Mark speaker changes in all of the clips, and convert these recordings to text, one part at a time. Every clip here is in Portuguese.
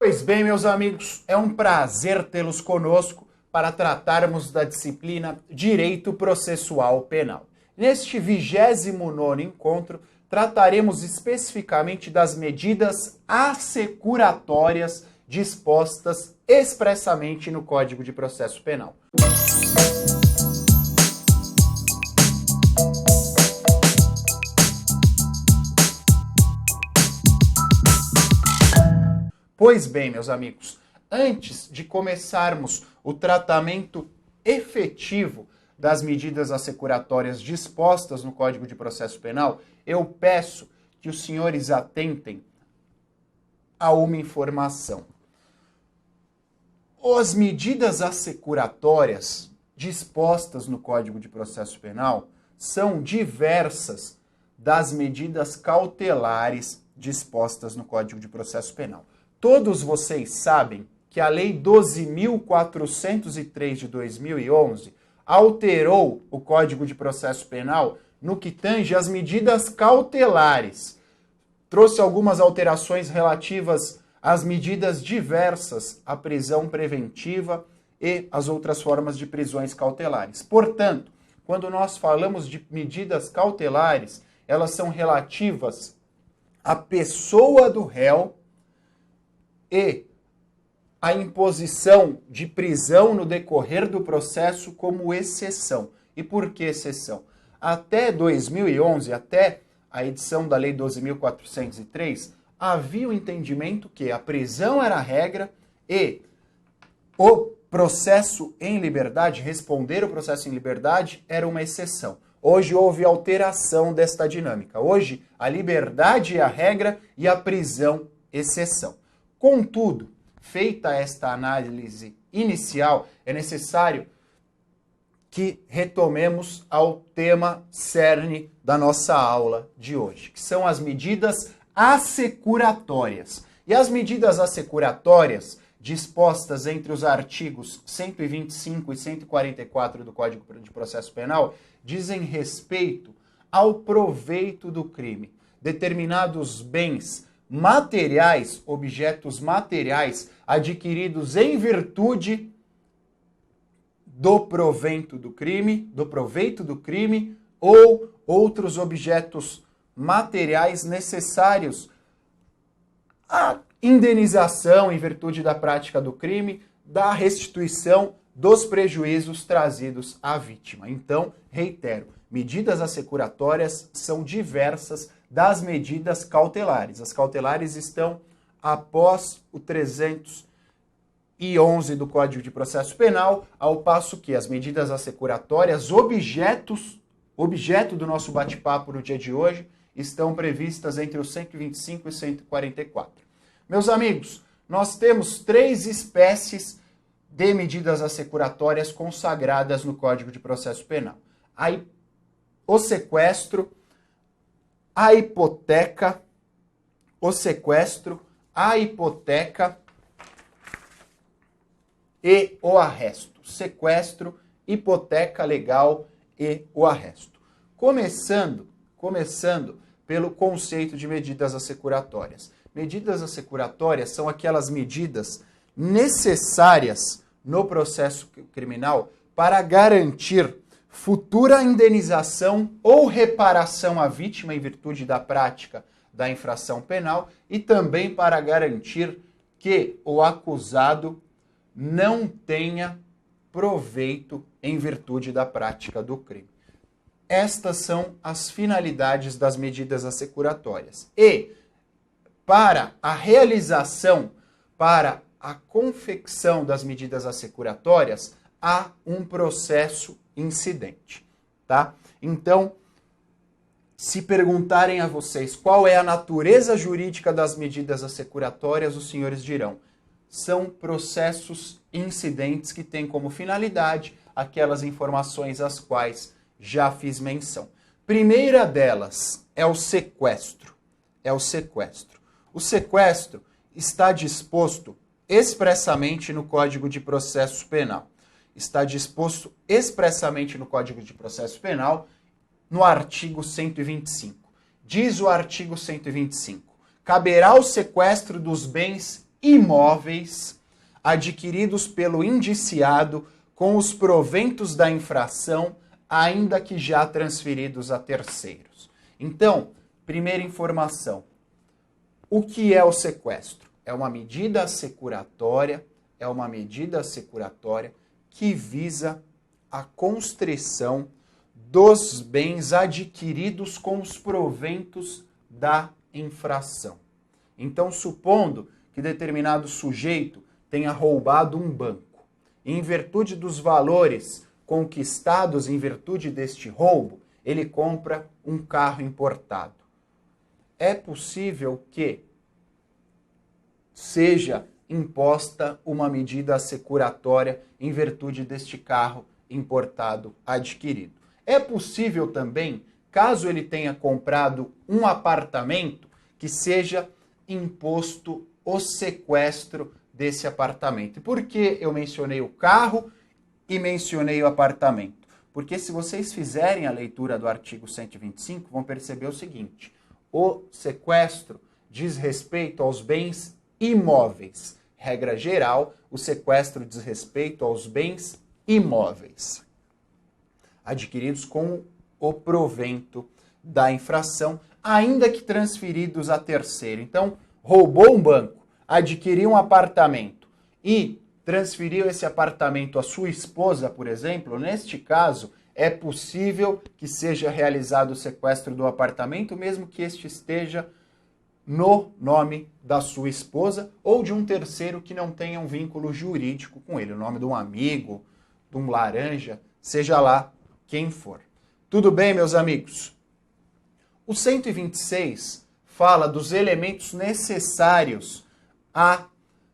Speaker 1: Pois bem, meus amigos, é um prazer tê-los conosco para tratarmos da disciplina Direito Processual Penal. Neste 29º encontro, trataremos especificamente das medidas assecuratórias dispostas expressamente no Código de Processo Penal. Pois bem, meus amigos, antes de começarmos o tratamento efetivo das medidas assecuratórias dispostas no Código de Processo Penal, eu peço que os senhores atentem a uma informação. As medidas assecuratórias dispostas no Código de Processo Penal são diversas das medidas cautelares dispostas no Código de Processo Penal. Todos vocês sabem que a Lei 12.403 de 2011 alterou o Código de Processo Penal no que tange às medidas cautelares. Trouxe algumas alterações relativas às medidas diversas à prisão preventiva e às outras formas de prisões cautelares. Portanto, quando nós falamos de medidas cautelares, elas são relativas à pessoa do réu e a imposição de prisão no decorrer do processo como exceção. E por que exceção? Até 2011, até a edição da Lei 12.403, havia o entendimento que a prisão era a regra e o processo em liberdade, responder o processo em liberdade, era uma exceção. Hoje houve alteração desta dinâmica. Hoje a liberdade é a regra e a prisão exceção. Contudo, feita esta análise inicial, é necessário que retomemos ao tema cerne da nossa aula de hoje, que são as medidas assecuratórias. E as medidas assecuratórias, dispostas entre os artigos 125 e 144 do Código de Processo Penal, dizem respeito ao proveito do crime. Determinados bens materiais, objetos materiais adquiridos em virtude do proveito do crime, ou outros objetos materiais necessários à indenização em virtude da prática do crime, da restituição dos prejuízos trazidos à vítima. Então, reitero, medidas assecuratórias são diversas das medidas cautelares. As cautelares estão após o 311 do Código de Processo Penal, ao passo que as medidas assecuratórias, objeto do nosso bate-papo no dia de hoje, estão previstas entre os 125 e 144. Meus amigos, nós temos 3 espécies de medidas assecuratórias consagradas no Código de Processo Penal. O sequestro, a hipoteca e o arresto. Sequestro, hipoteca legal e o arresto. Começando pelo conceito de medidas assecuratórias. Medidas assecuratórias são aquelas medidas necessárias no processo criminal para garantir futura indenização ou reparação à vítima em virtude da prática da infração penal e também para garantir que o acusado não tenha proveito em virtude da prática do crime. Estas são as finalidades das medidas assecuratórias. E para a realização, para a confecção das medidas assecuratórias, há um processo incidente, tá? Então, se perguntarem a vocês qual é a natureza jurídica das medidas assecuratórias, os senhores dirão: são processos incidentes que têm como finalidade aquelas informações às quais já fiz menção. Primeira delas é o sequestro. O sequestro está disposto expressamente no Código de Processo Penal. Está disposto expressamente no Código de Processo Penal, no artigo 125. Diz o artigo 125: caberá o sequestro dos bens imóveis adquiridos pelo indiciado com os proventos da infração, ainda que já transferidos a terceiros. Então, primeira informação. O que é o sequestro? É uma medida assecuratória, que visa a constrição dos bens adquiridos com os proventos da infração. Então, supondo que determinado sujeito tenha roubado um banco, e em virtude dos valores conquistados em virtude deste roubo, ele compra um carro importado. É possível que seja imposta uma medida assecuratória em virtude deste carro importado adquirido. É possível também, caso ele tenha comprado um apartamento, que seja imposto o sequestro desse apartamento. E por que eu mencionei o carro e mencionei o apartamento? Porque se vocês fizerem a leitura do artigo 125, vão perceber o seguinte: o sequestro diz respeito aos bens imóveis. Regra geral, o sequestro diz respeito aos bens imóveis adquiridos com o provento da infração, ainda que transferidos a terceiro. Então, roubou um banco, adquiriu um apartamento e transferiu esse apartamento à sua esposa, por exemplo. Neste caso, é possível que seja realizado o sequestro do apartamento, mesmo que este esteja no nome da sua esposa ou de um terceiro que não tenha um vínculo jurídico com ele, o nome de um amigo, de um laranja, seja lá quem for. Tudo bem, meus amigos? O 126 fala dos elementos necessários à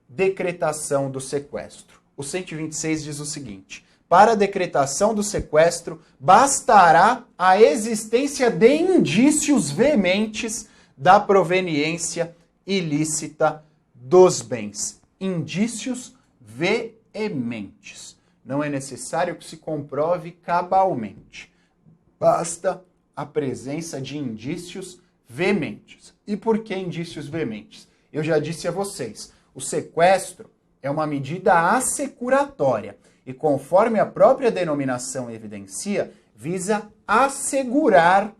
Speaker 1: decretação do sequestro. O 126 diz o seguinte: para a decretação do sequestro, bastará a existência de indícios veementes da proveniência ilícita dos bens. Indícios veementes. Não é necessário que se comprove cabalmente. Basta a presença de indícios veementes. E por que indícios veementes? Eu já disse a vocês, o sequestro é uma medida assecuratória e, conforme a própria denominação evidencia, visa assegurar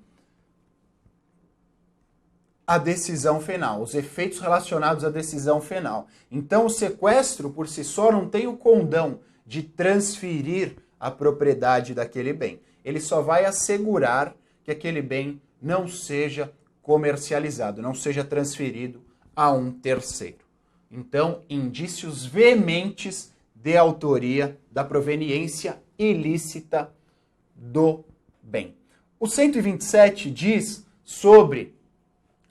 Speaker 1: a decisão penal, os efeitos relacionados à decisão penal. Então, o sequestro, por si só, não tem o condão de transferir a propriedade daquele bem. Ele só vai assegurar que aquele bem não seja comercializado, não seja transferido a um terceiro. Então, indícios veementes de autoria da proveniência ilícita do bem. O 127 diz sobre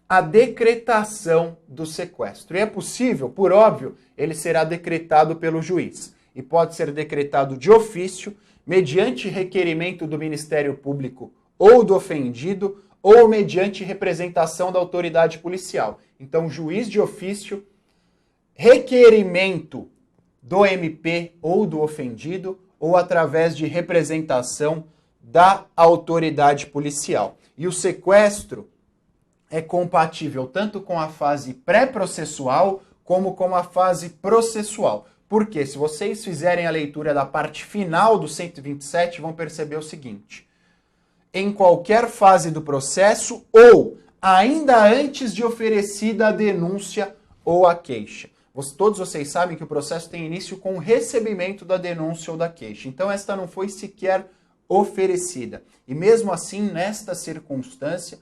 Speaker 1: a decretação do sequestro. E é possível, por óbvio, ele será decretado pelo juiz. E pode ser decretado de ofício, mediante requerimento do Ministério Público ou do ofendido, ou mediante representação da autoridade policial. Então, juiz de ofício, requerimento do MP ou do ofendido, ou através de representação da autoridade policial. E o sequestro é compatível tanto com a fase pré-processual como com a fase processual. Porque se vocês fizerem a leitura da parte final do 127, vão perceber o seguinte: em qualquer fase do processo ou ainda antes de oferecida a denúncia ou a queixa. Todos vocês sabem que o processo tem início com o recebimento da denúncia ou da queixa. Então, esta não foi sequer oferecida. E mesmo assim, nesta circunstância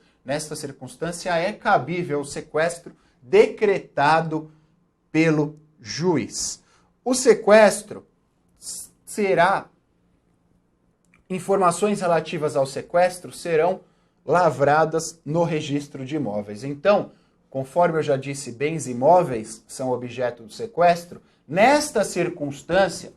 Speaker 1: é cabível o sequestro decretado pelo juiz. O sequestro informações relativas ao sequestro serão lavradas no registro de imóveis. Então, conforme eu já disse, bens imóveis são objeto do sequestro. Nesta circunstância,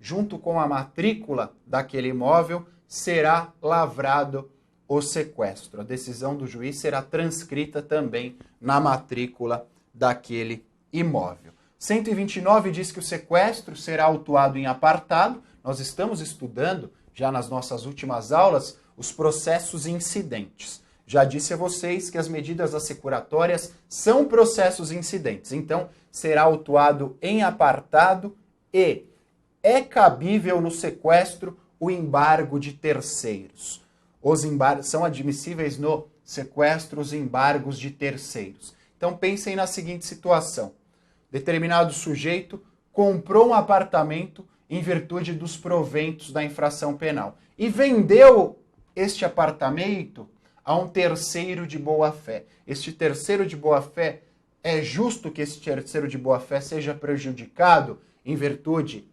Speaker 1: junto com a matrícula daquele imóvel, será lavrado o sequestro. A decisão do juiz será transcrita também na matrícula daquele imóvel. 129 diz que o sequestro será autuado em apartado. Nós estamos estudando, já nas nossas últimas aulas, os processos incidentes. Já disse a vocês que as medidas assecuratórias são processos incidentes, então será autuado em apartado e é cabível no sequestro o embargo de terceiros. Os embargos são admissíveis no sequestro os embargos de terceiros. Então pensem na seguinte situação. Determinado sujeito comprou um apartamento em virtude dos proventos da infração penal e vendeu este apartamento a um terceiro de boa-fé. Este terceiro de boa-fé, é justo que esse terceiro de boa-fé seja prejudicado em virtude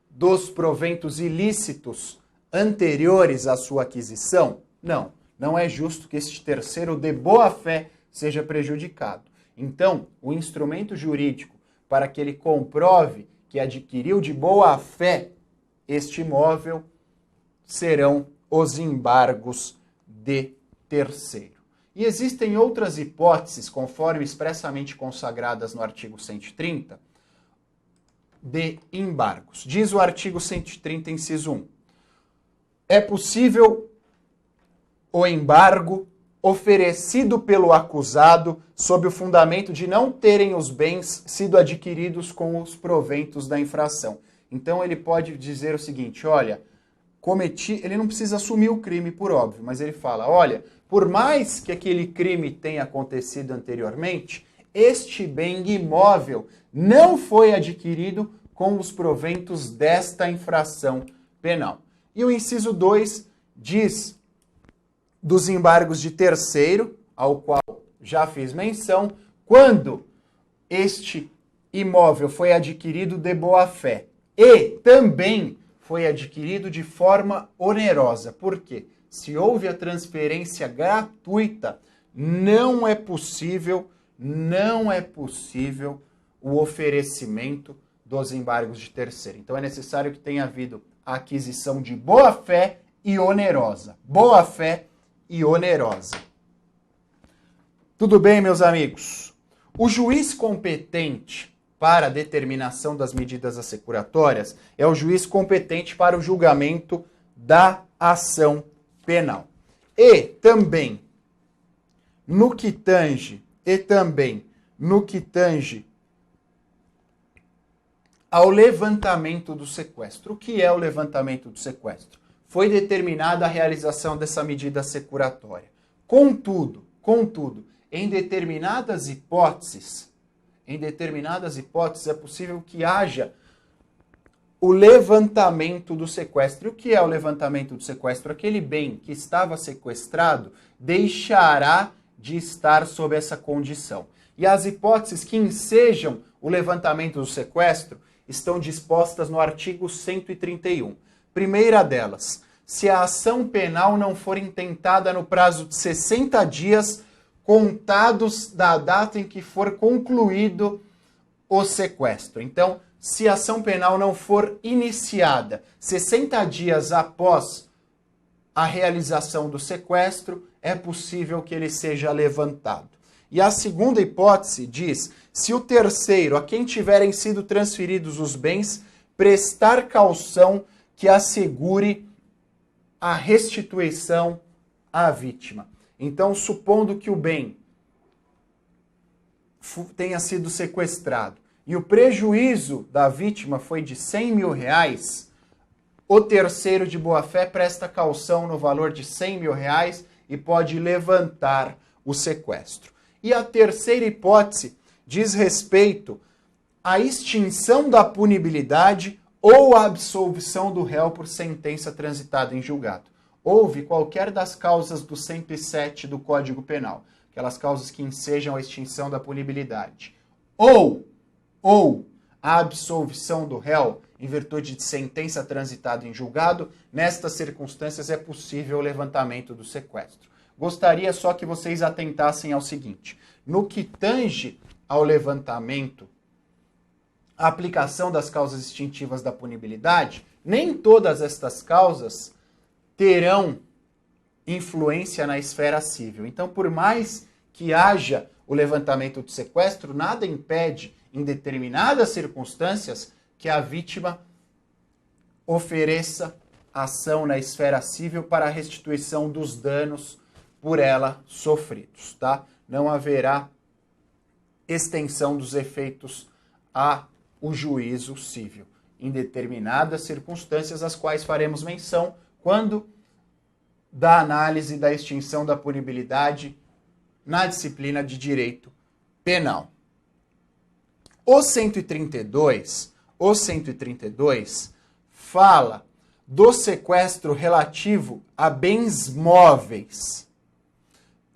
Speaker 1: dos proventos ilícitos anteriores à sua aquisição? Não, não é justo que este terceiro de boa-fé seja prejudicado. Então, o instrumento jurídico para que ele comprove que adquiriu de boa-fé este imóvel serão os embargos de terceiro. E existem outras hipóteses, conforme expressamente consagradas no artigo 130, de embargos. Diz o artigo 130, inciso 1. É possível o embargo oferecido pelo acusado sob o fundamento de não terem os bens sido adquiridos com os proventos da infração. Então ele pode dizer o seguinte, olha, ele não precisa assumir o crime, por óbvio, mas ele fala, olha, por mais que aquele crime tenha acontecido anteriormente, este bem imóvel não foi adquirido com os proventos desta infração penal. E o inciso 2 diz dos embargos de terceiro, ao qual já fiz menção, quando este imóvel foi adquirido de boa-fé e também foi adquirido de forma onerosa. Por quê? Se houve a transferência gratuita, não é possível o oferecimento dos embargos de terceiro. Então é necessário que tenha havido a aquisição de boa-fé e onerosa. Boa-fé e onerosa. Tudo bem, meus amigos? O juiz competente para a determinação das medidas assecuratórias é o juiz competente para o julgamento da ação penal. E também no que tange ao levantamento do sequestro. O que é o levantamento do sequestro? Foi determinada a realização dessa medida assecuratória. Contudo, em determinadas hipóteses é possível que haja o levantamento do sequestro. E o que é o levantamento do sequestro? Aquele bem que estava sequestrado deixará de estar sob essa condição. E as hipóteses que ensejam o levantamento do sequestro estão dispostas no artigo 131. Primeira delas, se a ação penal não for intentada no prazo de 60 dias contados da data em que for concluído o sequestro. Então, se a ação penal não for iniciada 60 dias após a realização do sequestro, é possível que ele seja levantado. E a segunda hipótese diz, se o terceiro, a quem tiverem sido transferidos os bens, prestar caução que assegure a restituição à vítima. Então, supondo que o bem tenha sido sequestrado e o prejuízo da vítima foi de R$100 mil, o terceiro de boa-fé presta caução no valor de R$100 mil e pode levantar o sequestro. E a terceira hipótese diz respeito à extinção da punibilidade ou à absolvição do réu por sentença transitada em julgado. Houve qualquer das causas do 107 do Código Penal, aquelas causas que ensejam a extinção da punibilidade, ou a absolvição do réu em virtude de sentença transitada em julgado, nestas circunstâncias é possível o levantamento do sequestro. Gostaria só que vocês atentassem ao seguinte, no que tange ao levantamento, a aplicação das causas extintivas da punibilidade, nem todas estas causas terão influência na esfera civil. Então, por mais que haja o levantamento do sequestro, nada impede, em determinadas circunstâncias, que a vítima ofereça ação na esfera civil para a restituição dos danos por ela sofridos, tá? Não haverá extensão dos efeitos ao juízo civil, em determinadas circunstâncias, as quais faremos menção quando da análise da extinção da punibilidade na disciplina de direito penal. O 132 fala do sequestro relativo a bens móveis.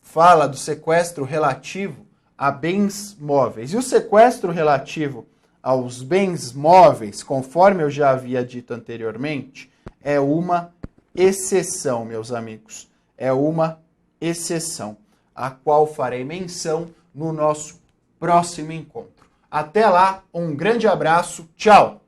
Speaker 1: Fala do sequestro relativo a bens móveis. E o sequestro relativo aos bens móveis, conforme eu já havia dito anteriormente, é uma exceção, meus amigos. É uma exceção, a qual farei menção no nosso próximo encontro. Até lá, um grande abraço, tchau!